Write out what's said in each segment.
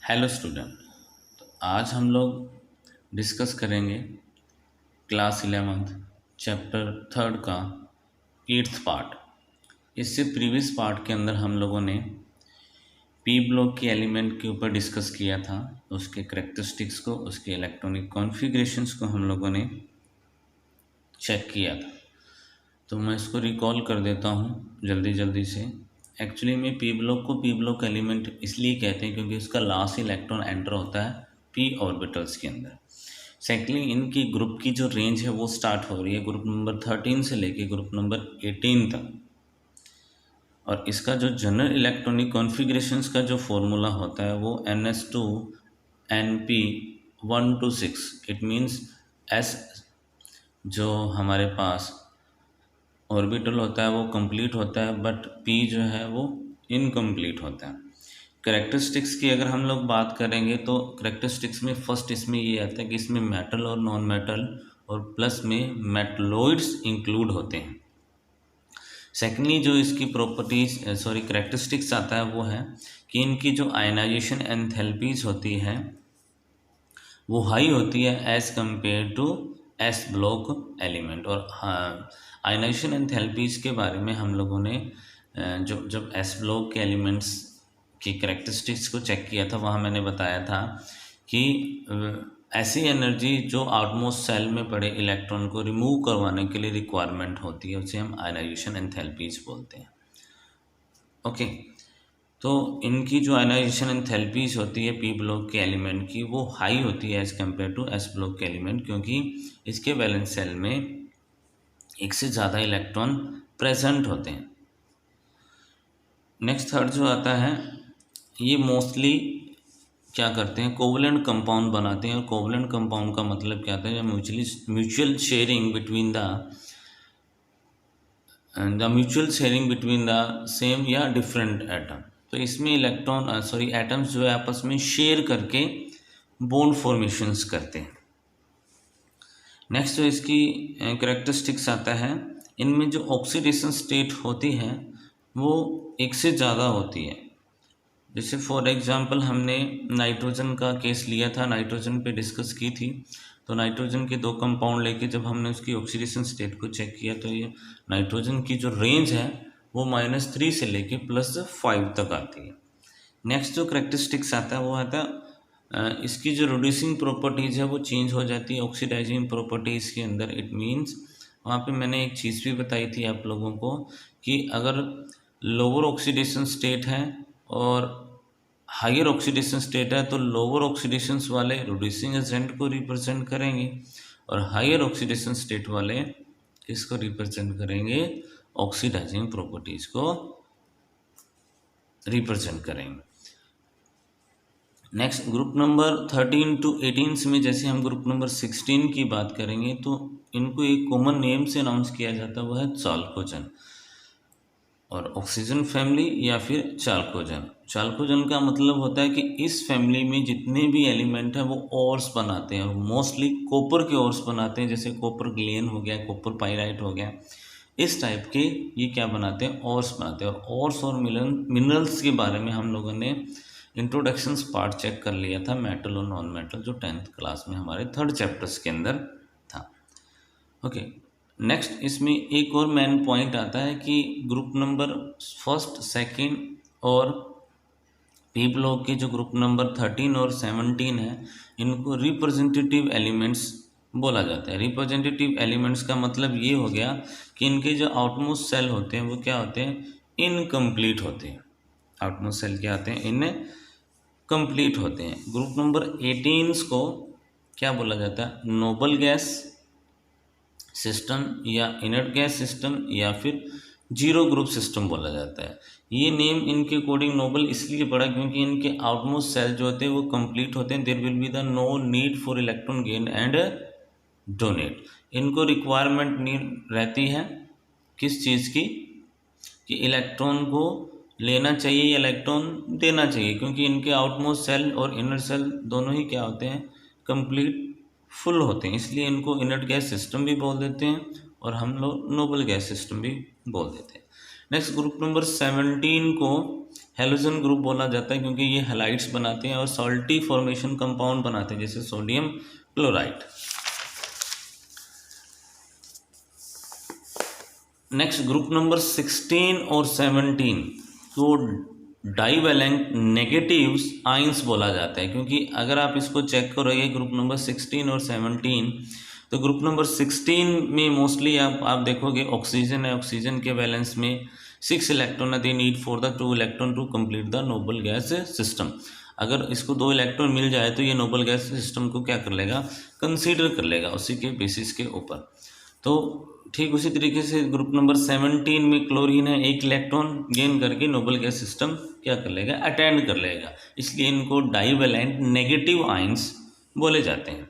Hello student. तो आज हम लोग डिस्कस करेंगे क्लास 11th चैप्टर 3 का 8th पार्ट। इससे प्रीवियस पार्ट के अंदर हम लोगों ने पी ब्लॉक के एलिमेंट के ऊपर डिस्कस किया था, उसके करेक्टरिस्टिक्स को, उसके इलेक्ट्रॉनिक कॉन्फ़िगरेशंस को हम लोगों ने चेक किया था। तो मैं इसको रिकॉल कर देता हूँ जल्दी जल्दी से। एक्चुअली में पी ब्लॉक को पी ब्लॉक एलिमेंट इसलिए कहते हैं क्योंकि उसका लास्ट इलेक्ट्रॉन एंटर होता है पी ऑर्बिटल्स के अंदर। सेकेंडली, इनकी ग्रुप की जो रेंज है वो स्टार्ट हो रही है ग्रुप नंबर 13 से लेके ग्रुप नंबर 18 तक। और इसका जो जनरल इलेक्ट्रॉनिक कॉन्फ़िगरेशंस का जो फॉर्मूला होता है वो NS2Np126। इट मीन्स S जो हमारे पास ऑर्बिटल होता है वो कंप्लीट होता है, बट पी जो है वो इनकम्प्लीट होता है। करेक्टरिस्टिक्स की अगर हम लोग बात करेंगे तो करेक्टरिस्टिक्स में फर्स्ट इसमें ये आता है कि इसमें मेटल और नॉन मेटल और प्लस में मेटलॉइड्स इंक्लूड होते हैं। सेकेंडली, जो इसकी प्रॉपर्टीज करेक्टरिस्टिक्स आता है वो है कि इनकी जो आयनाइजेशन एंथैल्पीज होती है वो हाई होती है as compared to S block element. और आयनाइजेशन एंथैल्पीज के बारे में हम लोगों ने जब एस ब्लॉक के एलिमेंट्स की करेक्टरिस्टिक्स को चेक किया था वहाँ मैंने बताया था कि ऐसी एनर्जी जो आउटमोस्ट सेल में पड़े इलेक्ट्रॉन को रिमूव करवाने के लिए रिक्वायरमेंट होती है उसे हम आयनाइजेशन एंथैल्पीज बोलते हैं। ओके, तो इनकी जो आयनाइजेशन एंथैल्पीज होती है पी ब्लॉक के एलिमेंट की वो हाई होती है as compared to S block के एलिमेंट, क्योंकि इसके वैलेंस सेल में एक से ज़्यादा इलेक्ट्रॉन प्रेजेंट होते हैं। नेक्स्ट थर्ड जो आता है, ये मोस्टली क्या करते हैं, कोवलेंट कंपाउंड बनाते हैं। और कोवलेंट कंपाउंड का मतलब क्या होता है, mutual sharing between the same या डिफरेंट एटम। तो इसमें एटम्स जो है आपस में शेयर करके बॉन्ड फॉर्मेशंस करते हैं। नेक्स्ट जो इसकी करेक्टरिस्टिक्स आता है, इनमें जो ऑक्सीडेशन स्टेट होती है वो एक से ज़्यादा होती है। जैसे फॉर एग्जांपल हमने नाइट्रोजन का केस लिया था, नाइट्रोजन पे डिस्कस की थी। तो नाइट्रोजन के दो कंपाउंड लेके जब हमने उसकी ऑक्सीडेशन स्टेट को चेक किया तो ये नाइट्रोजन की जो रेंज है वो -3 से लेके +5 तक आती है। नेक्स्ट जो करेक्टरिस्टिक्स आता है वो आता है इसकी जो रिड्यूसिंग प्रॉपर्टीज़ है वो चेंज हो जाती है ऑक्सीडाइजिंग प्रॉपर्टीज़ के अंदर। इट मीन्स वहाँ पे मैंने एक चीज़ भी बताई थी आप लोगों को कि अगर लोअर ऑक्सीडेशन स्टेट है और हायर ऑक्सीडेशन स्टेट है तो लोअर ऑक्सीडेशन वाले रिड्यूसिंग एजेंट को रिप्रेजेंट करेंगे और हायर ऑक्सीडेशन स्टेट वाले किसको रिप्रेजेंट करेंगे, ऑक्सीडाइजिंग प्रॉपर्टीज़ को रिप्रेजेंट करेंगे। नेक्स्ट ग्रुप नंबर 13 to 18 में जैसे हम ग्रुप नंबर 16 की बात करेंगे तो इनको एक कॉमन नेम से अनाउंस किया जाता है, वो है चाल्कोजन और ऑक्सीजन फैमिली या फिर चाल्कोजन। चाल्कोजन का मतलब होता है कि इस फैमिली में जितने भी एलिमेंट हैं वो ओर्स बनाते हैं और मोस्टली कॉपर के ओर्स बनाते हैं, जैसे कॉपर ग्लेन हो गया, कॉपर पाइराइट हो गया, इस टाइप के ये क्या बनाते हैं, ओर्स बनाते हैं। और ओर्स और मिनरल्स के बारे में हम लोगों ने इंट्रोडक्शंस पार्ट चेक कर लिया था, मेटल और नॉन मेटल, जो 10th क्लास में हमारे 3rd चैप्टर्स के अंदर था। ओके, नेक्स्ट इसमें एक और मेन पॉइंट आता है कि ग्रुप नंबर 1st, 2nd और पी ब्लॉक के जो ग्रुप नंबर 13 और 17 है इनको रिप्रेजेंटेटिव एलिमेंट्स बोला जाता है। रिप्रेजेंटेटिव एलिमेंट्स का मतलब ये हो गया कि इनके जो आउटमोस्ट सेल होते हैं वो क्या होते हैं, इनकम्प्लीट होते हैं। आउटमोस्ट सेल क्या होते हैं, इनकम्प्लीट होते हैं। ग्रुप नंबर 18 को क्या बोला जाता है, नोबल गैस सिस्टम या इनर्ट गैस सिस्टम या फिर जीरो ग्रुप सिस्टम बोला जाता है। ये नेम इनके अकॉर्डिंग नोबल इसलिए पड़ा क्योंकि इनके आउटमोस्ट सेल जो होते हैं वो कंप्लीट होते हैं। There will be the no need for electron gain and donate. इनको रिक्वायरमेंट नहीं रहती है किस चीज़ की, कि इलेक्ट्रॉन को लेना चाहिए या इलेक्ट्रॉन देना चाहिए, क्योंकि इनके आउटमोस्ट सेल और इनर सेल दोनों ही क्या होते हैं, कंप्लीट फुल होते हैं। इसलिए इनको इनर्ट गैस सिस्टम भी बोल देते हैं और हम लोग नोबल गैस सिस्टम भी बोल देते हैं। नेक्स्ट ग्रुप नंबर 17 को हैलोजन ग्रुप बोला जाता है क्योंकि ये हैलाइड्स बनाते हैं और सॉल्टी फॉर्मेशन कंपाउंड बनाते हैं, जैसे sodium chloride. Next group number 16 और 17 को डाइवैलेंट नेगेटिव्स आयंस बोला जाता है, क्योंकि अगर आप इसको चेक करोगे ग्रुप नंबर 16 और 17, तो ग्रुप नंबर 16 में मोस्टली आप देखोगे ऑक्सीजन है, ऑक्सीजन के बैलेंस में 6 इलेक्ट्रॉन है, they need for the 2 electron to complete the noble gas system. अगर इसको 2 इलेक्ट्रॉन मिल जाए तो ये नोबल गैस सिस्टम को क्या कर लेगा, कंसीडर कर लेगा उसी के बेसिस के ऊपर। तो ठीक उसी तरीके से ग्रुप नंबर 17 में क्लोरीन है, 1 इलेक्ट्रॉन गेन करके नोबल गैस सिस्टम क्या कर लेगा, अटेंड कर लेगा, इसलिए इनको डाइवैलेंट नेगेटिव आयंस बोले जाते हैं।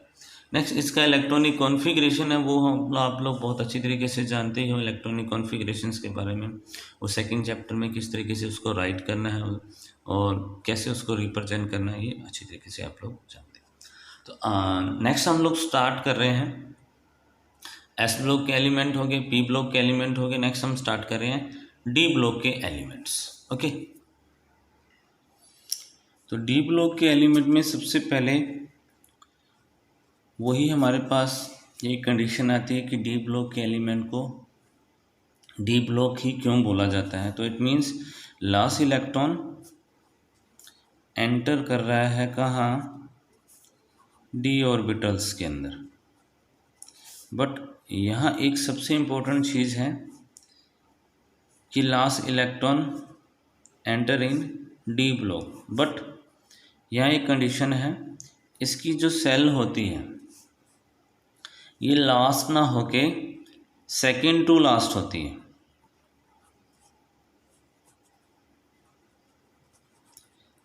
नेक्स्ट इसका इलेक्ट्रॉनिक कॉन्फ़िगरेशन है, वो आप लोग बहुत अच्छी तरीके से जानते हो इलेक्ट्रॉनिक कॉन्फ़िगरेशंस के बारे में, वो सेकंड चैप्टर में किस तरीके से उसको राइट करना है और कैसे उसको रिप्रेजेंट करना है, ये अच्छी तरीके से आप लोग जानते हैं। तो नेक्स्ट हम लोग स्टार्ट कर रहे हैं, एस ब्लॉक के एलिमेंट हो गए, पी ब्लॉक के एलिमेंट हो गए, नेक्स्ट हम स्टार्ट कर रहे हैं डी ब्लॉक के एलिमेंट्स। ओके, तो डी ब्लॉक के एलिमेंट में सबसे पहले वही हमारे पास ये कंडीशन आती है कि डी ब्लॉक के एलिमेंट को डी ब्लॉक ही क्यों बोला जाता है। तो it means last electron enter कर रहा है कहाँ, डी ऑर्बिटल्स के अंदर। बट यहाँ एक सबसे इम्पोर्टेंट चीज़ है कि last electron enter in D block, but यहाँ एक कंडीशन है, इसकी जो सेल होती है ये लास्ट ना होके सेकेंड टू लास्ट होती है।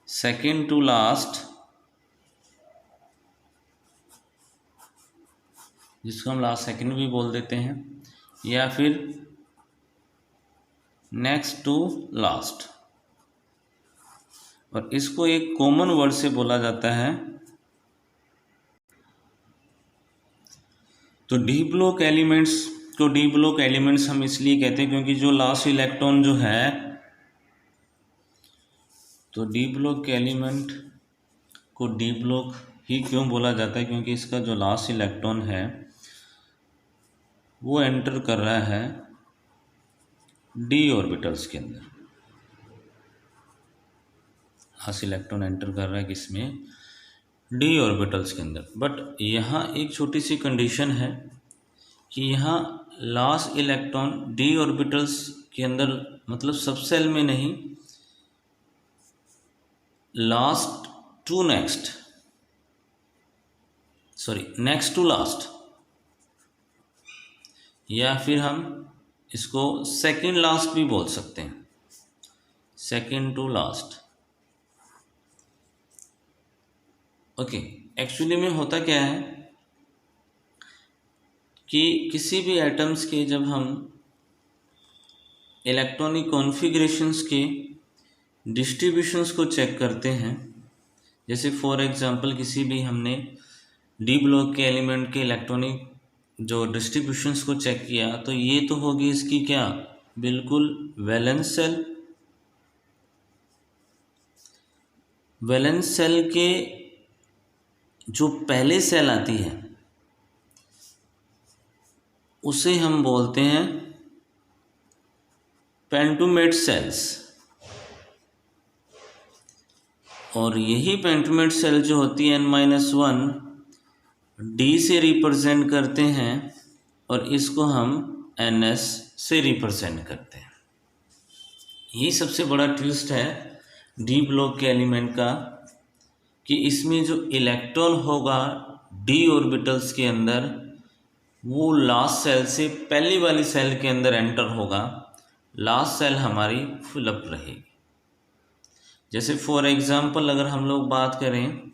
सेकेंड टू लास्ट, जिसको हम लास्ट सेकेंड भी बोल देते हैं, या फिर नेक्स्ट टू लास्ट, और इसको एक कॉमन वर्ड से बोला जाता है। तो डी ब्लॉक एलिमेंट्स को डी ब्लॉक एलिमेंट्स हम इसलिए कहते हैं क्योंकि जो लास्ट इलेक्ट्रॉन जो है, तो डी ब्लॉक के एलिमेंट को डी ब्लॉक ही क्यों बोला जाता है, क्योंकि इसका जो लास्ट इलेक्ट्रॉन है वो एंटर कर रहा है डी ऑर्बिटल्स के अंदर। लास्ट इलेक्ट्रॉन एंटर कर रहा है किसमें, डी ऑर्बिटल्स के अंदर। बट यहाँ एक छोटी सी कंडीशन है कि यहाँ लास्ट इलेक्ट्रॉन डी ऑर्बिटल्स के अंदर, मतलब सब सेल में नहीं, last to next, sorry next to last, या फिर हम इसको सेकेंड लास्ट भी बोल सकते हैं, second to last. Okay, actually में होता क्या है कि किसी भी एटम्स के जब हम इलेक्ट्रॉनिक कॉन्फ़िगरेशंस के डिस्ट्रीब्यूशंस को चेक करते हैं, जैसे फॉर एग्जांपल किसी भी हमने डी ब्लॉक के एलिमेंट के इलेक्ट्रॉनिक जो डिस्ट्रीब्यूशंस को चेक किया, तो ये तो होगी इसकी क्या, बिल्कुल वैलेंस सेल। वैलेंस सेल के जो पहले सेल आती है उसे हम बोलते हैं पेंटोमेट सेल्स, और यही पेंटोमेट सेल जो होती है n-1 डी से रिप्रेजेंट करते हैं, और इसको हम ns से रिप्रेजेंट करते हैं। यही सबसे बड़ा ट्विस्ट है डी ब्लॉक के एलिमेंट का, कि इसमें जो इलेक्ट्रॉन होगा डी ऑर्बिटल्स के अंदर, वो लास्ट सेल से पहली वाली सेल के अंदर एंटर होगा, लास्ट सेल हमारी फिलअप रहेगी। जैसे फॉर एग्जांपल अगर हम लोग बात करें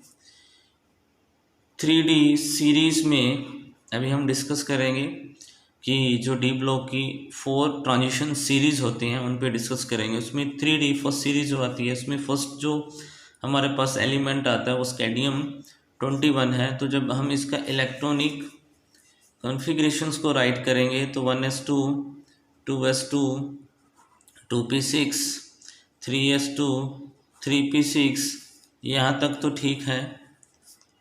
3D सीरीज़ में, अभी हम डिस्कस करेंगे कि जो डी ब्लॉक की 4 ट्रांजिशन सीरीज़ होती हैं उन पे डिस्कस करेंगे। उसमें 3D फर्स्ट सीरीज़ जो आती है, उसमें फर्स्ट जो हमारे पास एलिमेंट आता है वो स्कैंडियम 21 है। तो जब हम इसका इलेक्ट्रॉनिक कॉन्फ़िगरेशंस को राइट करेंगे तो 1s2, 2s2, 2p6, 3s2, 3p6 यहाँ तक तो ठीक है।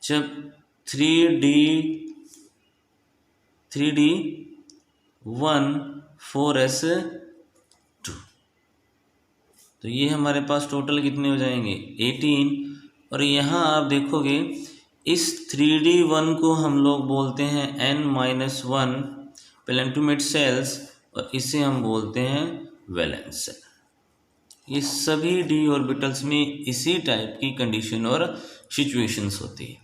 जब 3d1 4s2, तो ये हमारे पास टोटल कितने हो जाएंगे 18। और यहाँ आप देखोगे इस 3d1 को हम लोग बोलते हैं n-1 पेलेंटोमेट सेल्स, और इसे हम बोलते हैं वैलेंस सेल। ये सभी डी ऑर्बिटल्स में इसी टाइप की कंडीशन और सिचुएशंस होती है।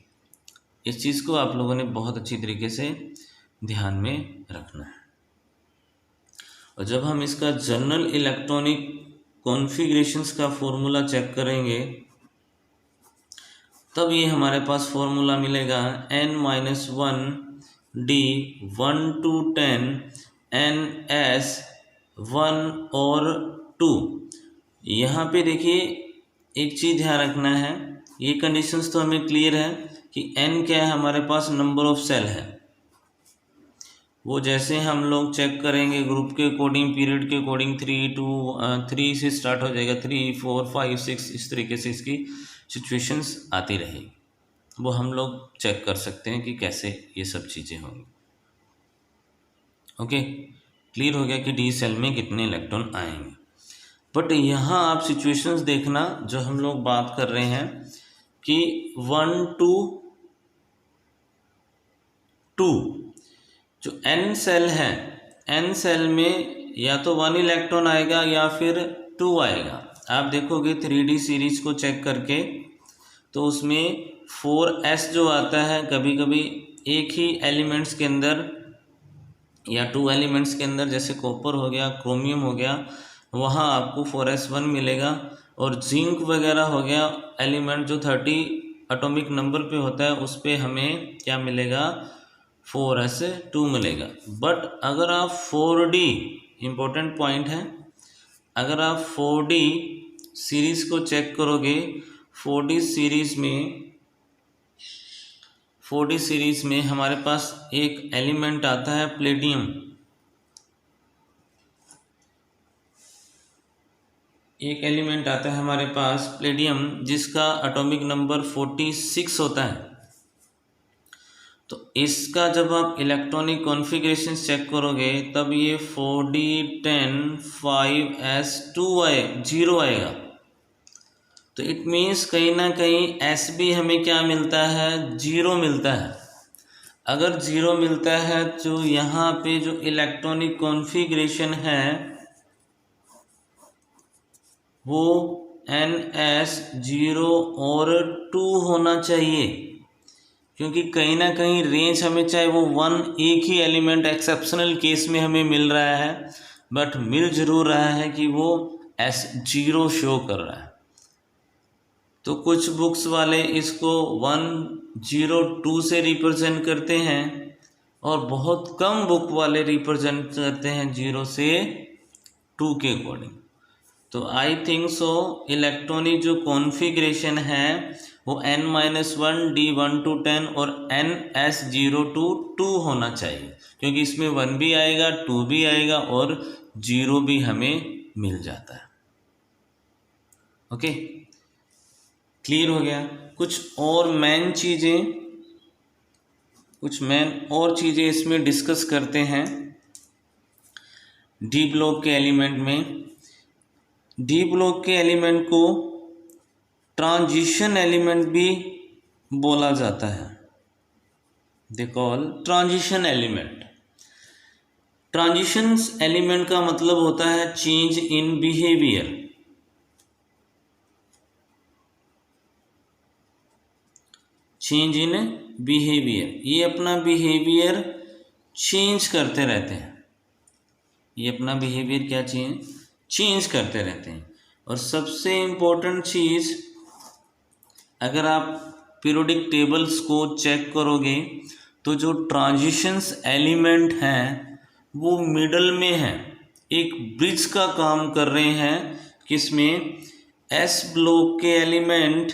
इस चीज़ को आप लोगों ने बहुत अच्छी तरीके से ध्यान में रखना है। और जब हम इसका जनरल इलेक्ट्रॉनिक कॉन्फ़िगरेशंस का फॉर्मूला चेक करेंगे, तब ये हमारे पास फॉर्मूला मिलेगा n-1 d 1 to 10 ns 1 और 2। यहाँ पे देखिए एक चीज़ ध्यान रखना है, ये कंडीशंस तो हमें क्लियर है कि n क्या है, हमारे पास नंबर ऑफ सेल है। वो जैसे हम लोग चेक करेंगे ग्रुप के अकॉर्डिंग, पीरियड के अकॉर्डिंग 3 से स्टार्ट हो जाएगा, 3 4 5 6 इस तरीके से इसकी सिचुएशंस आती रहेगी। वो हम लोग चेक कर सकते हैं कि कैसे ये सब चीज़ें होंगी। ओके, क्लियर हो गया कि डी सेल में कितने इलेक्ट्रॉन आएंगे। बट यहाँ आप सिचुएशंस देखना, जो हम लोग बात कर रहे हैं कि 1 to 2 जो n सेल है, n सेल में या तो 1 इलेक्ट्रॉन आएगा या फिर 2 आएगा। आप देखोगे 3D सीरीज को चेक करके, तो उसमें 4s जो आता है, कभी कभी एक ही एलिमेंट्स के अंदर या 2 एलिमेंट्स के अंदर, जैसे कॉपर हो गया, क्रोमियम हो गया, वहाँ आपको 4s1 मिलेगा। और जिंक वगैरह हो गया एलिमेंट जो 30 एटॉमिक नंबर पे होता है, उस पे हमें क्या मिलेगा 4s2 मिलेगा। बट अगर आप 4D, इम्पोर्टेंट पॉइंट है, अगर आप 4D सीरीज़ को चेक करोगे, 4D सीरीज़ में हमारे पास एक एलिमेंट आता है प्लेडियम। एक एलिमेंट आता है हमारे पास प्लेडियम, जिसका एटॉमिक नंबर 46 होता है। तो इसका जब आप इलेक्ट्रॉनिक कॉन्फ़िगरेशन चेक करोगे, तब ये 4d10 5s2 0 आएगा। तो इट मीन्स कहीं ना कहीं एस भी हमें क्या मिलता है, 0 मिलता है। अगर 0 मिलता है तो यहाँ पे जो इलेक्ट्रॉनिक कॉन्फ़िगरेशन है वो ns 0 और 2 होना चाहिए, क्योंकि कहीं ना कहीं रेंज हमें, चाहे वो 1 एक ही एलिमेंट एक्सेप्शनल केस में हमें मिल रहा है, बट मिल जरूर रहा है कि वो s0 शो कर रहा है। तो कुछ बुक्स वाले इसको 102 से रिप्रेजेंट करते हैं, और बहुत कम बुक वाले रिप्रेजेंट करते हैं 0 से 2 के अकॉर्डिंग। तो आई थिंक सो इलेक्ट्रॉनिक जो कॉन्फ़िगरेशन है वो n-1 d 1 to 10 और ns 0 to 2 होना चाहिए, क्योंकि इसमें 1 भी आएगा, 2 भी आएगा और 0 भी हमें मिल जाता है। ओके, क्लियर हो गया। कुछ मेन और चीज़ें इसमें डिस्कस करते हैं। डी ब्लॉक के एलिमेंट में, डी ब्लॉक के एलिमेंट को ट्रांजिशन एलिमेंट भी बोला जाता है। They call transition element. Transition element का मतलब होता है change in behaviour. Change in behaviour, ये अपना बिहेवियर चेंज करते रहते हैं। ये अपना बिहेवियर क्या चेंज करते रहते हैं। और सबसे इम्पोर्टेंट चीज़, अगर आप पीरियोडिक टेबल्स को चेक करोगे तो जो ट्रांजिशंस एलिमेंट हैं वो मिडल में हैं, एक ब्रिज का काम कर रहे हैं। किसमें, एस ब्लॉक के एलिमेंट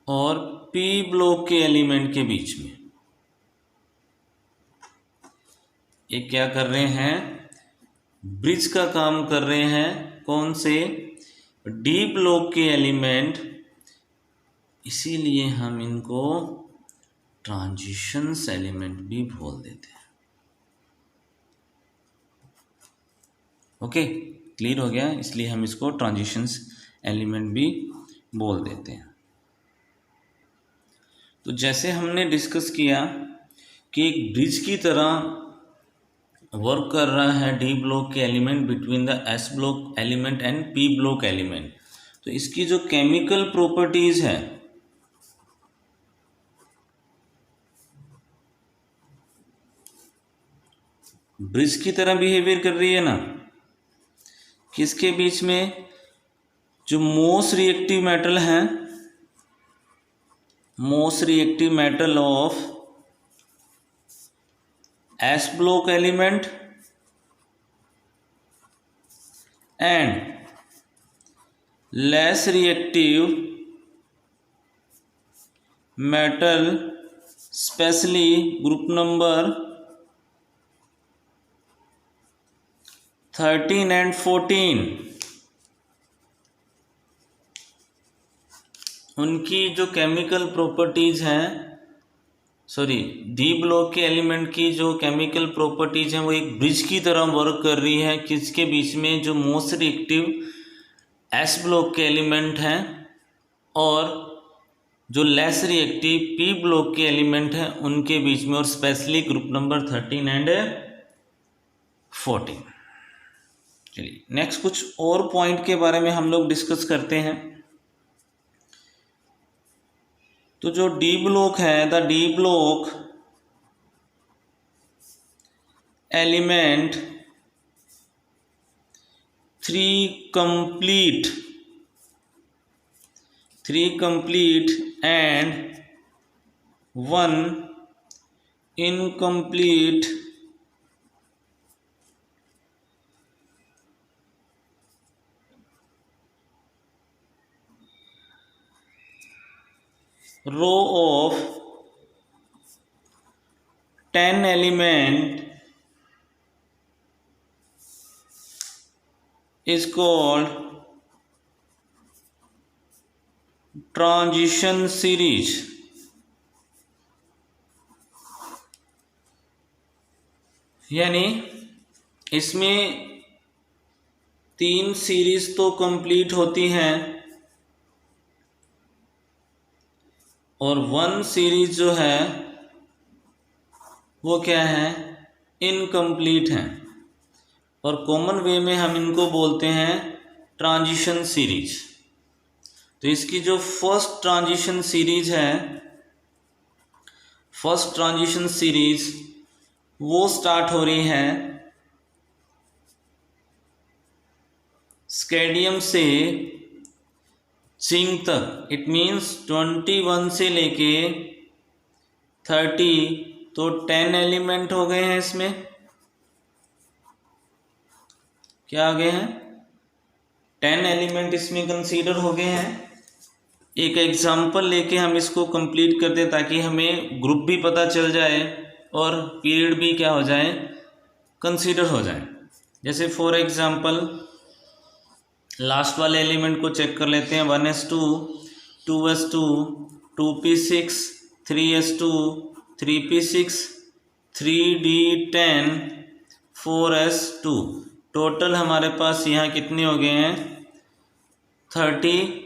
और पी ब्लॉक के एलिमेंट के बीच में ये क्या कर रहे हैं, ब्रिज का काम कर रहे हैं। कौन से, डी ब्लॉक के एलिमेंट, इसीलिए हम इनको ट्रांजिशंस एलिमेंट भी बोल देते हैं। ओके, क्लियर हो गया, इसलिए हम इसको ट्रांजिशंस एलिमेंट भी बोल देते हैं। तो जैसे हमने डिस्कस किया कि एक ब्रिज की तरह वर्क कर रहा है डी ब्लॉक के element between the S block element and P block element. तो इसकी जो केमिकल प्रॉपर्टीज है, ब्रिज की तरह बिहेवियर कर रही है ना। किसके बीच में, जो मोस्ट रिएक्टिव मेटल है, most reactive metal of S block element and less reactive metal, specially group number 13 and 14, उनकी जो केमिकल प्रॉपर्टीज हैं, सॉरी डी ब्लॉक के एलिमेंट की जो केमिकल प्रॉपर्टीज हैं वो एक ब्रिज की तरह वर्क कर रही है। किसके बीच में, जो मोस्ट रिएक्टिव एस ब्लॉक के एलिमेंट हैं और जो लेस रिएक्टिव पी ब्लॉक के एलिमेंट हैं उनके बीच में, और स्पेशली ग्रुप नंबर 13 एंड 14। चलिए नेक्स्ट कुछ और पॉइंट के बारे में हम लोग डिस्कस करते हैं। तो जो डी ब्लॉक है, the D block element 3 complete and 1 incomplete row of 10 element is called transition series। यानी इसमें 3 सीरीज तो कंप्लीट होती हैं और 1 सीरीज जो है वो क्या है, इनकम्प्लीट है। और कॉमन वे में हम इनको बोलते हैं ट्रांजिशन सीरीज। तो इसकी जो फर्स्ट ट्रांजिशन सीरीज है, फर्स्ट ट्रांजिशन सीरीज वो स्टार्ट हो रही है स्केडियम से जिंक तक। इट मीन्स 21 से लेके 30, तो 10 एलिमेंट हो गए हैं इसमें। क्या आ गए हैं, 10 एलिमेंट इसमें कंसीडर हो गए हैं। एक एग्जाम्पल लेके हम इसको कंप्लीट करते हैं ताकि हमें ग्रुप भी पता चल जाए और पीरियड भी क्या हो जाए, कंसीडर हो जाए। जैसे फॉर एग्जाम्पल लास्ट वाले एलिमेंट को चेक कर लेते हैं। 1s2 2s2 2p6 3s2 3p6 3d10 4s2। Total हमारे पास यहाँ कितने हो गए हैं, 30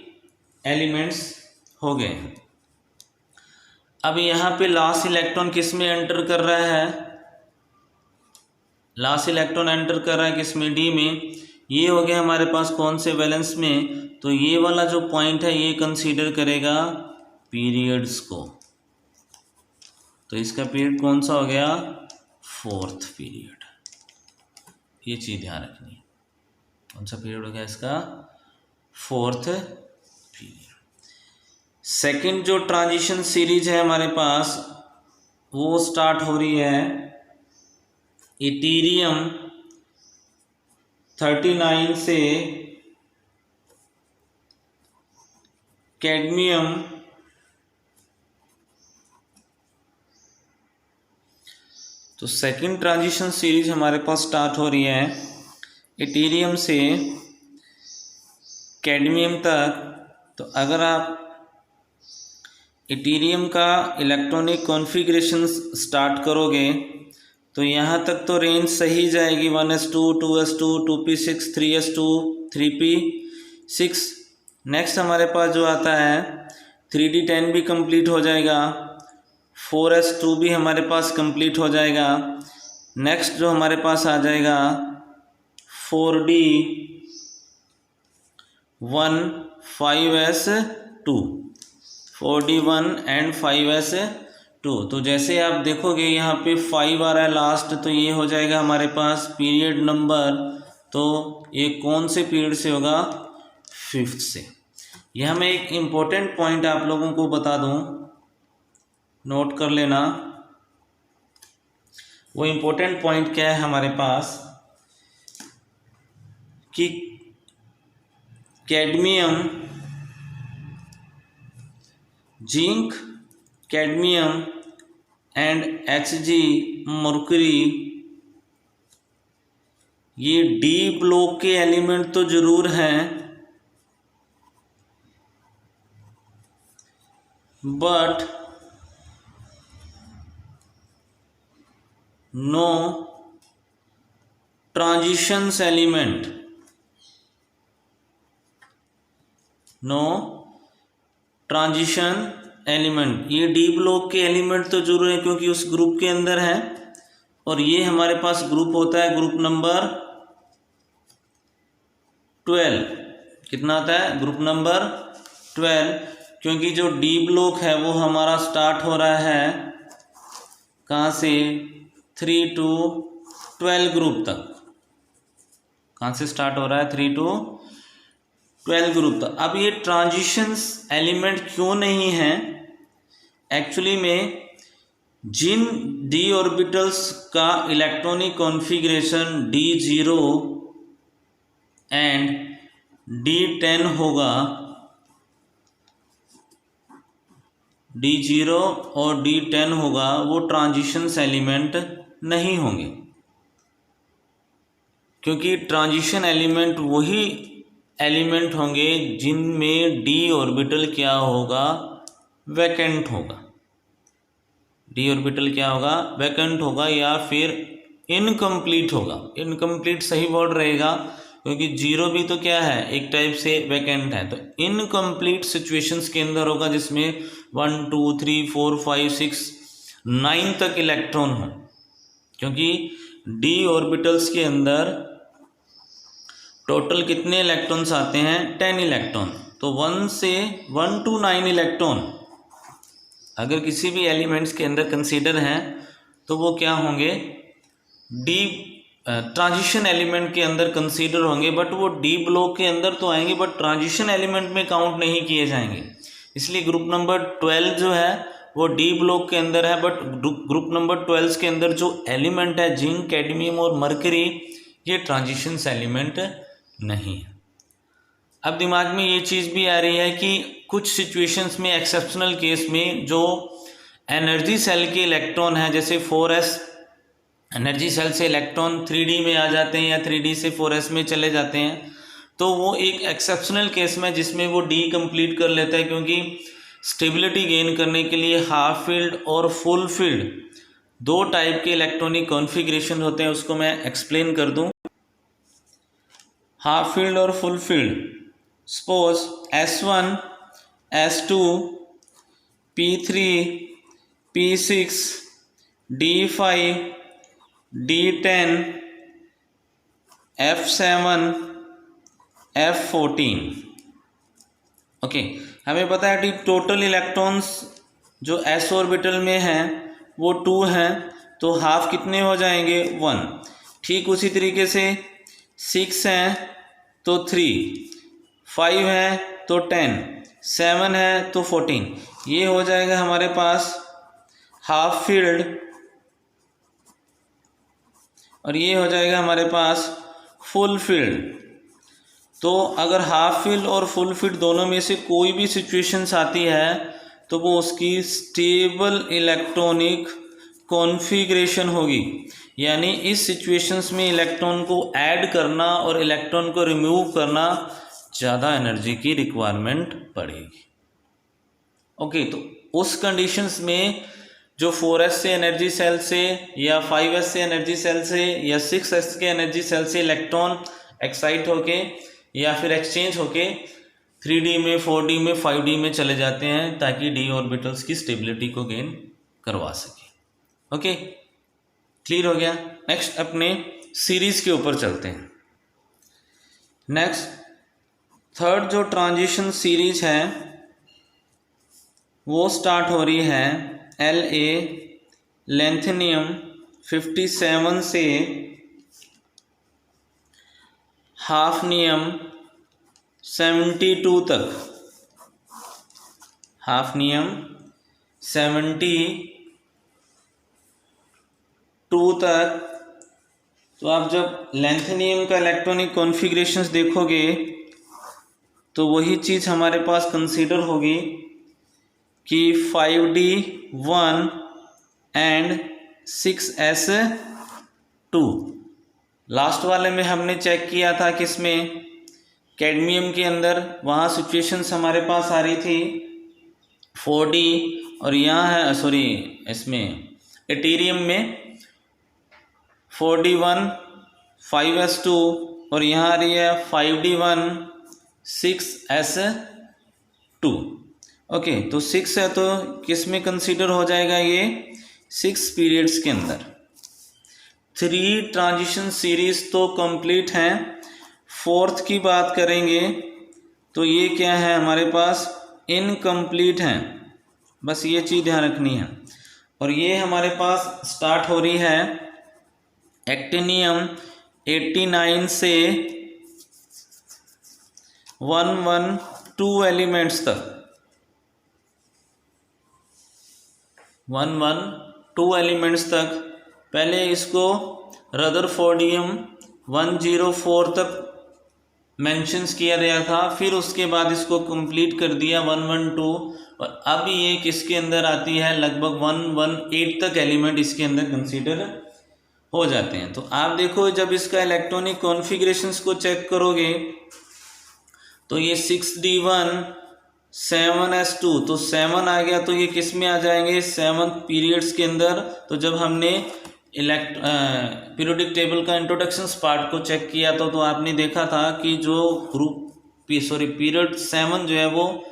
एलिमेंट्स हो गए हैं। अब यहाँ पे लास्ट इलेक्ट्रॉन किस में एंटर कर रहा है, लास्ट इलेक्ट्रॉन एंटर कर रहा है किस में, डी में। ये हो गया हमारे पास कौन से वैलेंस में, तो ये वाला जो पॉइंट है ये कंसीडर करेगा पीरियड्स को। तो इसका पीरियड कौन सा हो गया, 4th पीरियड। ये चीज़ ध्यान रखनी है, कौन सा पीरियड हो गया इसका, 4th पीरियड। सेकंड जो ट्रांजिशन सीरीज है हमारे पास वो स्टार्ट हो रही है इथीरियम 39 से कैडमियम तो सेकंड ट्रांजिशन सीरीज हमारे पास स्टार्ट हो रही है इथेरियम से कैडमियम तक। तो अगर आप इथेरियम का इलेक्ट्रॉनिक कॉन्फ़िगरेशन स्टार्ट करोगे तो यहाँ तक तो रेंज सही जाएगी, 1s2 2s2 2p6 3s2 3p6। Next हमारे पास जो आता है 3d10 भी कंप्लीट हो जाएगा, 4s2 भी हमारे पास कंप्लीट हो जाएगा। नेक्स्ट जो हमारे पास आ जाएगा 4d1 5s2, 4d1 and 5s2। तो जैसे आप देखोगे यहाँ पे 5 आ रहा है लास्ट, तो ये हो जाएगा हमारे पास पीरियड नंबर। तो ये कौन से पीरियड से होगा? 5th से। यह मैं एक इम्पोर्टेंट पॉइंट आप लोगों को बता दूं, नोट कर लेना। वो इम्पोर्टेंट पॉइंट क्या है हमारे पास कि cadmium, zinc, cadmium and Hg mercury, ये डी ब्लॉक के एलिमेंट तो जरूर हैं, but no transitions element, no transition element. ये डी ब्लॉक के एलिमेंट तो जरूर है क्योंकि उस ग्रुप के अंदर है, और ये हमारे पास ग्रुप होता है ग्रुप नंबर 12। कितना आता है? ग्रुप नंबर 12, क्योंकि जो डी ब्लॉक है वो हमारा स्टार्ट हो रहा है कहाँ से? 3 to 12 ग्रुप तक। कहाँ से स्टार्ट हो रहा है? 3 to 12 ग्रुप तक। अब ये ट्रांजिशंस एलिमेंट क्यों नहीं है? एक्चुअली में जिन डी ऑर्बिटल्स का electronic configuration D0 and D10 होगा, D0 और D10 होगा, वो ट्रांजिशंस एलिमेंट नहीं होंगे, क्योंकि ट्रांजिशन एलिमेंट वही एलिमेंट होंगे जिनमें डी ऑर्बिटल क्या होगा? वैकेंट होगा। डी ऑर्बिटल क्या होगा? वैकेंट होगा, या फिर इनकम्प्लीट होगा। इनकम्प्लीट सही वर्ड रहेगा, क्योंकि जीरो भी तो क्या है? एक टाइप से वैकेंट है। तो इनकम्प्लीट सिचुएशंस के अंदर होगा जिसमें 1 2 3 4 5 6 9 तक इलेक्ट्रॉन हो, क्योंकि डी ऑर्बिटल्स के अंदर टोटल कितने इलेक्ट्रॉन्स आते हैं? 10 इलेक्ट्रॉन। तो 1 to 9 इलेक्ट्रॉन अगर किसी भी एलिमेंट्स के अंदर कंसीडर हैं तो वो क्या होंगे? डी ट्रांजिशन एलिमेंट के अंदर कंसीडर होंगे, बट वो डी ब्लॉक के अंदर तो आएंगे, बट ट्रांजिशन एलिमेंट में काउंट नहीं किए जाएंगे। इसलिए ग्रुप नंबर 12 जो है वो डी ब्लॉक के अंदर है, बट ग्रुप नंबर 12 के अंदर जो एलिमेंट है जिंक, कैडमियम और मर्करी, ये ट्रांजिशंस एलिमेंट नहीं है। अब दिमाग में ये चीज़ भी आ रही है कि कुछ सिचुएशंस में, एक्सेप्शनल केस में, जो एनर्जी सेल के इलेक्ट्रॉन है, जैसे 4s एनर्जी सेल से इलेक्ट्रॉन 3d में आ जाते हैं या 3d से 4s में चले जाते हैं, तो वो एक एक्सेप्शनल केस में जिसमें वो डी कंप्लीट कर लेता है, क्योंकि स्टेबिलिटी गेन करने के लिए हाफ फील्ड और फुल फील्ड दो टाइप के इलेक्ट्रॉनिक कॉन्फ़िगरेशन होते हैं। उसको मैं एक्सप्लेन कर दूं। हाफ फील्ड और full field, suppose S1 S2 P3 P6 D5 D10 F7 F14। Okay, हमें पता है कि टोटल इलेक्ट्रॉन्स जो s ऑर्बिटल में हैं वो 2 हैं, तो हाफ कितने हो जाएंगे? 1। ठीक उसी तरीके से 6 हैं तो 3, 5 है तो 10, 7 है तो 14। ये हो जाएगा हमारे पास हाफ फील्ड, और ये हो जाएगा हमारे पास फुल फील्ड। तो अगर हाफ फील्ड और फुल फील्ड दोनों में से कोई भी सिचुएशंस आती है तो वो उसकी स्टेबल इलेक्ट्रॉनिक कॉन्फ़िगरेशन होगी, यानी इस सिचुएशंस में इलेक्ट्रॉन को ऐड करना और इलेक्ट्रॉन को रिमूव करना ज़्यादा एनर्जी की रिक्वायरमेंट पड़ेगी। ओके, तो उस कंडीशंस में जो 4s से एनर्जी सेल से या 5s से एनर्जी सेल से या 6s के एनर्जी सेल से इलेक्ट्रॉन एक्साइट होके या फिर एक्सचेंज होके 3D में, 4D में, 5D में चले जाते हैं ताकि d ऑर्बिटल्स की स्टेबिलिटी को गेन करवा सके। ओके, क्लियर हो गया। नेक्स्ट अपने सीरीज के ऊपर चलते हैं। नेक्स्ट थर्ड जो ट्रांजिशन सीरीज है वो स्टार्ट हो रही है La लेंथेनियम 57 से हाफनियम 72 तक, हाफनियम 72 तक। तो आप जब लेंथेनियम का इलेक्ट्रॉनिक कॉन्फ़िगरेशंस देखोगे तो वही चीज़ हमारे पास कंसीडर होगी कि 5D1 एंड 6s2। लास्ट वाले में हमने चेक किया था किसमें, कैडमियम के अंदर, वहाँ सिचुएशंस हमारे पास आ रही थी 4D, और यहाँ है सॉरी इसमें एटीरियम में 4D1 5s2 और यहाँ आ रही है 5D1 6s2। ओके, तो 6 है तो किस में कंसीडर हो जाएगा ये, 6 पीरियड्स के अंदर। 3 ट्रांजिशन सीरीज तो कंप्लीट हैं। फोर्थ की बात करेंगे तो ये क्या है हमारे पास, इनकम्प्लीट हैं, बस ये चीज़ ध्यान रखनी है। और ये हमारे पास स्टार्ट हो रही है एक्टिनियम 89 से 112 एलिमेंट्स तक, 112 एलिमेंट्स तक। पहले इसको रदरफोर्डियम 104 तक मेंशंस किया गया था, फिर उसके बाद इसको कंप्लीट कर दिया 112, और अब ये किसके अंदर आती है, लगभग 118 तक एलिमेंट इसके अंदर कंसीडर हो जाते हैं। तो आप देखो जब इसका इलेक्ट्रॉनिक कॉन्फ़िगरेशंस को चेक करोगे तो ये 6D1 7s2, तो 7 आ गया तो ये किस में आ जाएंगे, 7 पीरियड्स के अंदर। तो जब हमने पीरियोडिक टेबल का इंट्रोडक्शंस पार्ट को चेक किया तो आपने देखा था कि जो पीरियड 7 जो है वो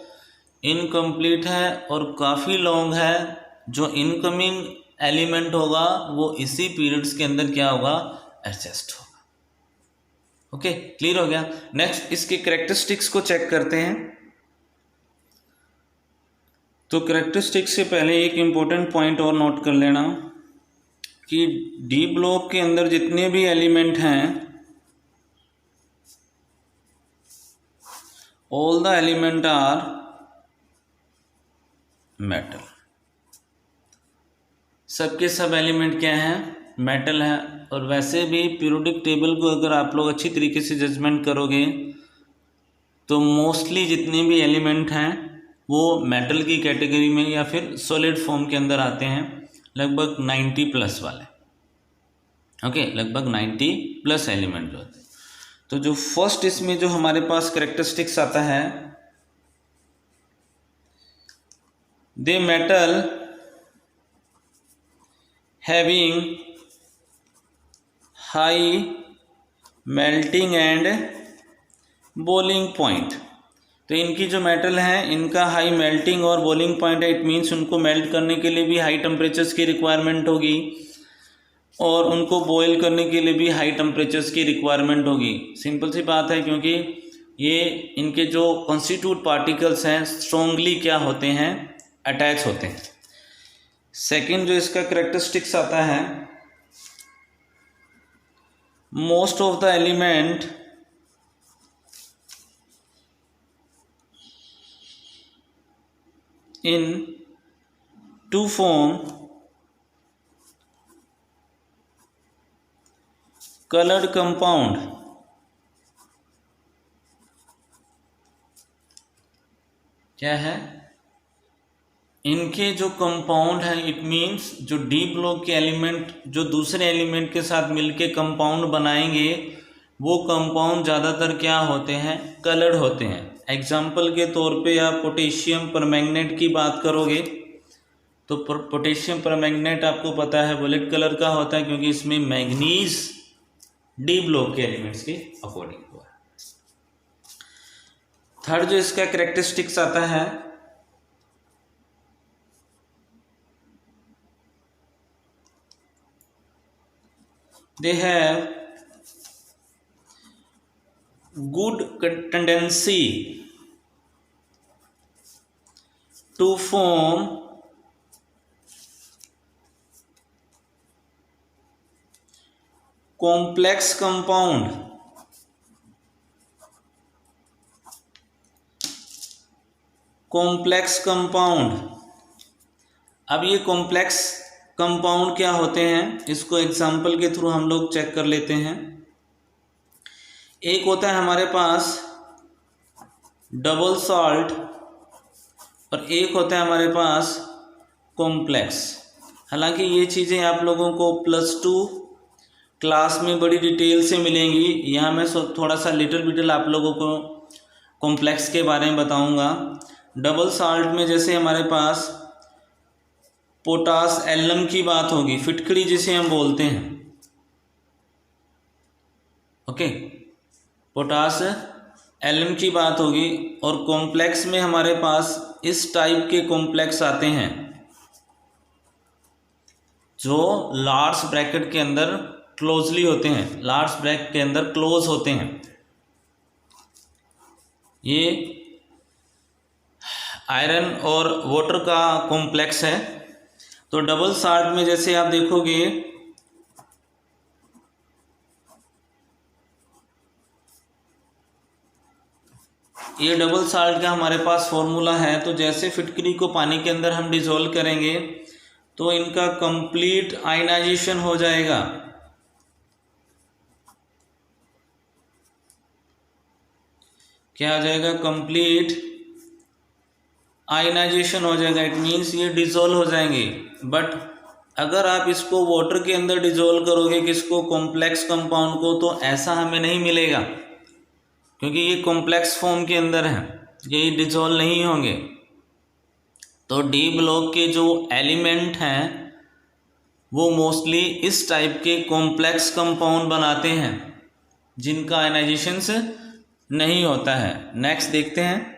इनकम्प्लीट है और काफ़ी लॉन्ग है। जो इनकमिंग एलिमेंट होगा वो इसी पीरियड्स के अंदर क्या होगा, एडजस्ट होगा। ओके, क्लियर हो गया। नेक्स्ट इसके कैरेक्टरिस्टिक्स को चेक करते हैं। तो कैरेक्टरिस्टिक्स से पहले एक इम्पोर्टेंट पॉइंट और नोट कर लेना कि डी ब्लॉक के अंदर जितने भी एलिमेंट हैं, all the element are metal, सबके सब एलिमेंट क्या हैं, मेटल है। और वैसे भी पीरियोडिक टेबल को अगर आप लोग अच्छी तरीके से जजमेंट करोगे तो मोस्टली जितने भी एलिमेंट हैं वो मेटल की कैटेगरी में या फिर सॉलिड फॉर्म के अंदर आते हैं, लगभग 90 प्लस वाले। ओके, लगभग 90 प्लस एलिमेंट जो होते हैं। तो जो फर्स्ट इसमें जो हमारे पास कैरेक्टरिस्टिक्स आता है, they metal having high melting and boiling point. तो इनकी जो मेटल हैं इनका हाई मेल्टिंग और बॉइलिंग पॉइंट है। इट मीन्स उनको मेल्ट करने के लिए भी हाई टेम्परेचर्स की रिक्वायरमेंट होगी और उनको बॉयल करने के लिए भी हाई टेम्परेचर्स की रिक्वायरमेंट होगी। सिंपल सी बात है, क्योंकि ये इनके जो कॉन्स्टिट्यूट पार्टिकल्स हैं स्ट्रॉन्गली क्या होते हैं, अटैच होते हैं। सेकंड जो इसका कैरेक्टरिस्टिक्स आता है, most of the element in to form colored compound क्या है, इनके जो कंपाउंड हैं, इट मीन्स जो डी ब्लॉक के एलिमेंट जो दूसरे एलिमेंट के साथ मिलके कंपाउंड बनाएंगे, वो कंपाउंड ज़्यादातर क्या होते हैं, कलर्ड होते हैं। एग्जाम्पल के तौर पे आप पोटेशियम परमैंगनेट की बात करोगे तो पोटेशियम परमैंगनेट आपको पता है वॉलेट कलर का होता है, क्योंकि इसमें मैग्नीज डी ब्लॉक के एलिमेंट्स के अकॉर्डिंग हुआ है। थर्ड जो इसका कैरेक्टरिस्टिक्स आता है, they have good tendency to form complex compound अब ये कॉम्प्लेक्स कंपाउंड क्या होते हैं, इसको एग्जाम्पल के थ्रू हम लोग चेक कर लेते हैं। एक होता है हमारे पास डबल सॉल्ट और एक होता है हमारे पास कॉम्प्लेक्स। हालांकि ये चीज़ें आप लोगों को +2 क्लास में बड़ी डिटेल से मिलेंगी। यहाँ मैं थोड़ा सा लिटिल आप लोगों को कॉम्प्लेक्स के बारे में बताऊँगा। डबल सॉल्ट में जैसे हमारे पास पोटास एलम की बात होगी, फिटकरी जिसे हम बोलते हैं, ओके, पोटास एलम की बात होगी। और कॉम्प्लेक्स में हमारे पास इस टाइप के कॉम्प्लेक्स आते हैं जो लार्ज ब्रैकेट के अंदर क्लोजली होते हैं, लार्ज ब्रैकेट के अंदर क्लोज होते हैं। ये आयरन और वाटर का कॉम्प्लेक्स है। तो डबल सॉल्ट में जैसे आप देखोगे, ये डबल सॉल्ट का हमारे पास फॉर्मूला है। तो जैसे फिटकरी को पानी के अंदर हम डिसॉल्व करेंगे तो इनका कंप्लीट आयनाइजेशन हो जाएगा। क्या हो जाएगा, कंप्लीट आयनाइजेशन हो जाएगा। इट मीन्स ये डिसॉल्व हो जाएंगे। बट अगर आप इसको वाटर के अंदर डिसॉल्व करोगे, किसको, कॉम्प्लेक्स कंपाउंड को, तो ऐसा हमें नहीं मिलेगा, क्योंकि ये कॉम्प्लेक्स फॉर्म के अंदर है, ये डिसॉल्व नहीं होंगे। तो डी ब्लॉक के जो एलिमेंट हैं वो मोस्टली इस टाइप के कॉम्प्लेक्स कंपाउंड बनाते हैं जिनका आयनाइजेशन नहीं होता है। नेक्स्ट देखते हैं।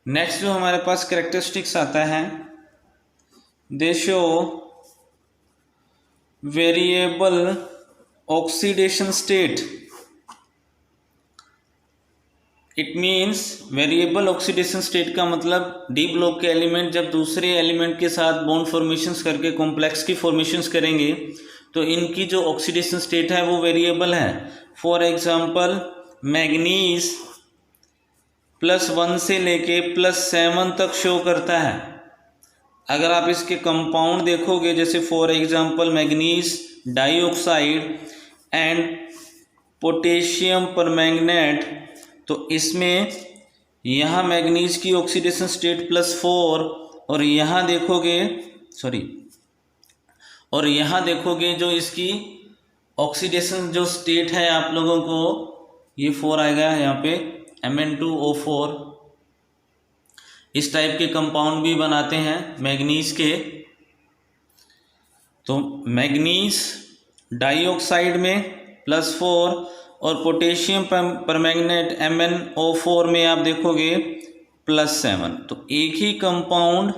नेक्स्ट जो हमारे पास कैरेक्टरिस्टिक्स आता है, दे show variable oxidation state. It means variable oxidation state का मतलब डी ब्लॉक के एलिमेंट जब दूसरे एलिमेंट के साथ बॉन्ड फॉर्मेशंस करके कॉम्प्लेक्स की फॉर्मेशंस करेंगे तो इनकी जो ऑक्सीडेशन स्टेट है वो वेरिएबल है। फॉर एग्जांपल मैग्नीज +1 से लेके +7 तक शो करता है। अगर आप इसके कंपाउंड देखोगे, जैसे for example manganese dioxide and potassium permanganate, तो इसमें यहाँ मैग्नीज की ऑक्सीडेशन स्टेट +4 और यहाँ देखोगे और यहाँ देखोगे जो इसकी ऑक्सीडेशन जो स्टेट है आप लोगों को, ये 4 आएगा यहाँ पे, Mn2O4। इस टाइप के कंपाउंड भी बनाते हैं मैग्नीज के। तो मैग्नीज डाइऑक्साइड में +4 और पोटेशियम परमैंगनेट MnO4 में आप देखोगे +7। तो एक ही कंपाउंड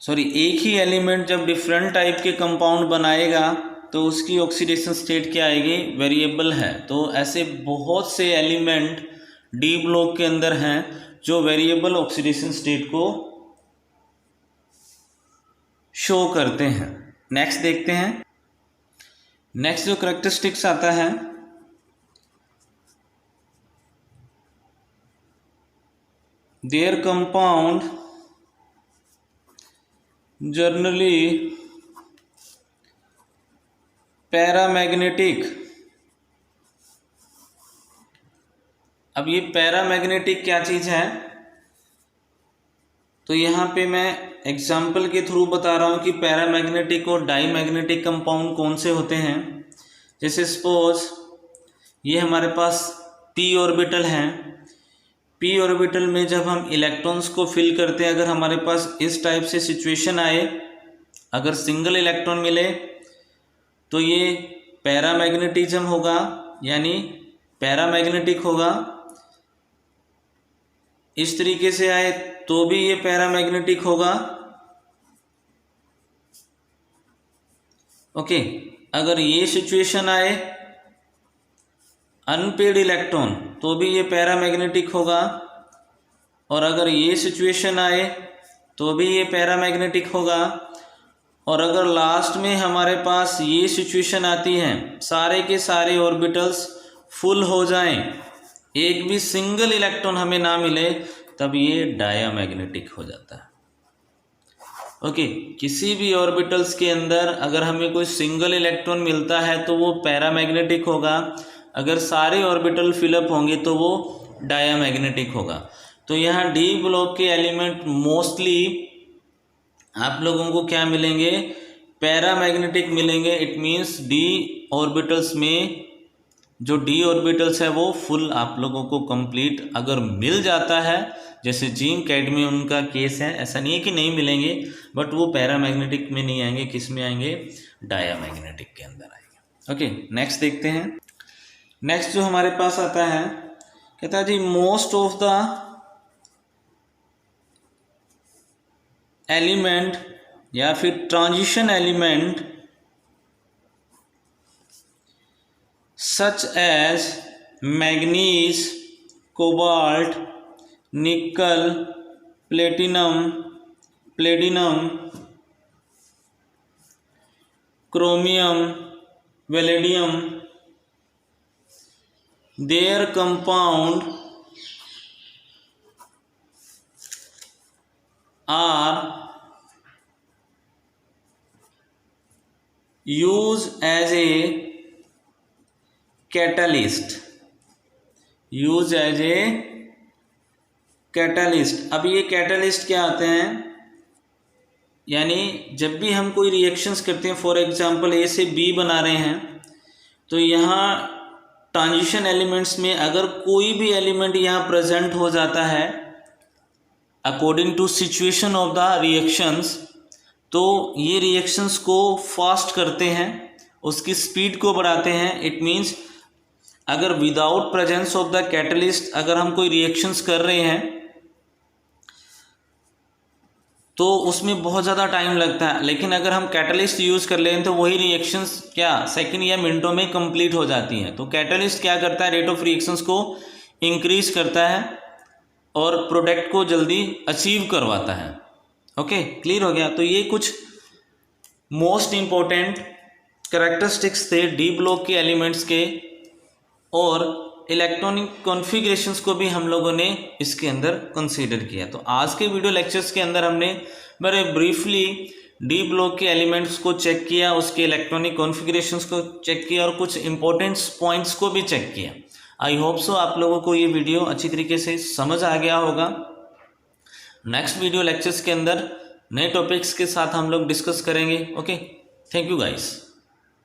एक ही एलिमेंट जब डिफरेंट टाइप के कंपाउंड बनाएगा तो उसकी ऑक्सीडेशन स्टेट क्या आएगी, वेरिएबल है। तो ऐसे बहुत से एलिमेंट डी ब्लॉक के अंदर हैं जो वेरिएबल ऑक्सीडेशन स्टेट को शो करते हैं। नेक्स्ट देखते हैं। नेक्स्ट जो कैरेक्टरिस्टिक्स आता है, देयर कंपाउंड जनरली पैरामैग्नेटिक। अब ये पैरामैग्नेटिक क्या चीज़ है, तो यहाँ पे मैं एग्जाम्पल के थ्रू बता रहा हूँ कि पैरामैग्नेटिक और डाईमैग्नेटिक कंपाउंड कौन से होते हैं। जैसे सपोज ये हमारे पास p ऑर्बिटल हैं। p ऑर्बिटल में जब हम इलेक्ट्रॉन्स को फिल करते हैं, अगर हमारे पास इस टाइप से सिचुएशन आए, अगर सिंगल इलेक्ट्रॉन मिले तो ये पैरामैग्नेटिज्म होगा, यानी पैरामैग्नेटिक होगा। इस तरीके से आए तो भी ये पैरामैग्नेटिक होगा। ओके, अगर ये सिचुएशन आए अनपेड इलेक्ट्रॉन तो भी ये पैरामैग्नेटिक होगा, और अगर ये सिचुएशन आए तो भी ये पैरामैग्नेटिक होगा। और अगर लास्ट में हमारे पास ये सिचुएशन आती है, सारे के सारे ऑर्बिटल्स फुल हो जाएं, एक भी सिंगल इलेक्ट्रॉन हमें ना मिले, तब ये डायामैग्नेटिक हो जाता है। ओके, किसी भी ऑर्बिटल्स के अंदर अगर हमें कोई सिंगल इलेक्ट्रॉन मिलता है तो वो पैरामैग्नेटिक होगा, अगर सारे ऑर्बिटल फिलअप होंगे तो वो डायामैग्नेटिक होगा। तो यहाँ डी ब्लॉक के एलिमेंट मोस्टली आप लोगों को क्या मिलेंगे, पैरामैग्नेटिक मिलेंगे। इट मीन्स डी ऑर्बिटल्स में जो डी ऑर्बिटल्स है वो फुल आप लोगों को कंप्लीट अगर मिल जाता है, जैसे जिंक कैडमियम उनका केस है, ऐसा नहीं है कि नहीं मिलेंगे, बट वो पैरामैग्नेटिक में नहीं आएंगे, किस में आएंगे, डायामैग्नेटिक के अंदर आएंगे। ओके, नेक्स्ट देखते हैं। नेक्स्ट जो हमारे पास आता है, कहता है जी मोस्ट ऑफ द एलिमेंट या फिर transition element such as manganese, cobalt, nickel, platinum, palladium, chromium, vanadium, their compound are used as a catalyst, used as a catalyst। अब ये कैटलिस्ट क्या आते हैं, यानी जब भी हम कोई रिएक्शंस करते हैं, फॉर एग्जांपल ए से बी बना रहे हैं, तो यहाँ ट्रांजिशन एलिमेंट्स में अगर कोई भी एलिमेंट यहाँ प्रेजेंट हो जाता है according to situation of the reactions, तो ये रिएक्शंस को फास्ट करते हैं, उसकी स्पीड को बढ़ाते हैं। इट मीन्स अगर without presence of the catalyst अगर हम कोई रिएक्शंस कर रहे हैं तो उसमें बहुत ज़्यादा टाइम लगता है, लेकिन अगर हम कैटलिस्ट यूज़ कर लें तो वही रिएक्शंस क्या सेकंड या मिनटों में कंप्लीट हो जाती हैं। तो कैटलिस्ट क्या करता है, रेट ऑफ रिएक्शंस को इंक्रीज करता है और प्रोडक्ट को जल्दी अचीव करवाता है। ओके, क्लियर हो गया। तो ये कुछ मोस्ट इम्पोर्टेंट कैरेक्टरिस्टिक्स थे डी ब्लॉक के एलिमेंट्स के, और इलेक्ट्रॉनिक कॉन्फ़िगरेशंस को भी हम लोगों ने इसके अंदर कंसीडर किया। तो आज के वीडियो लेक्चर्स के अंदर हमने बड़े ब्रीफली डी ब्लॉक के एलिमेंट्स को चेक किया, उसके इलेक्ट्रॉनिक कॉन्फ़िगरेशंस को चेक किया और कुछ इंपॉर्टेंट पॉइंट्स को भी चेक किया। आई होप सो आप लोगों को ये वीडियो अच्छी तरीके से समझ आ गया होगा। नेक्स्ट वीडियो लेक्चर्स के अंदर नए टॉपिक्स के साथ हम लोग डिस्कस करेंगे। Okay, thank you guys.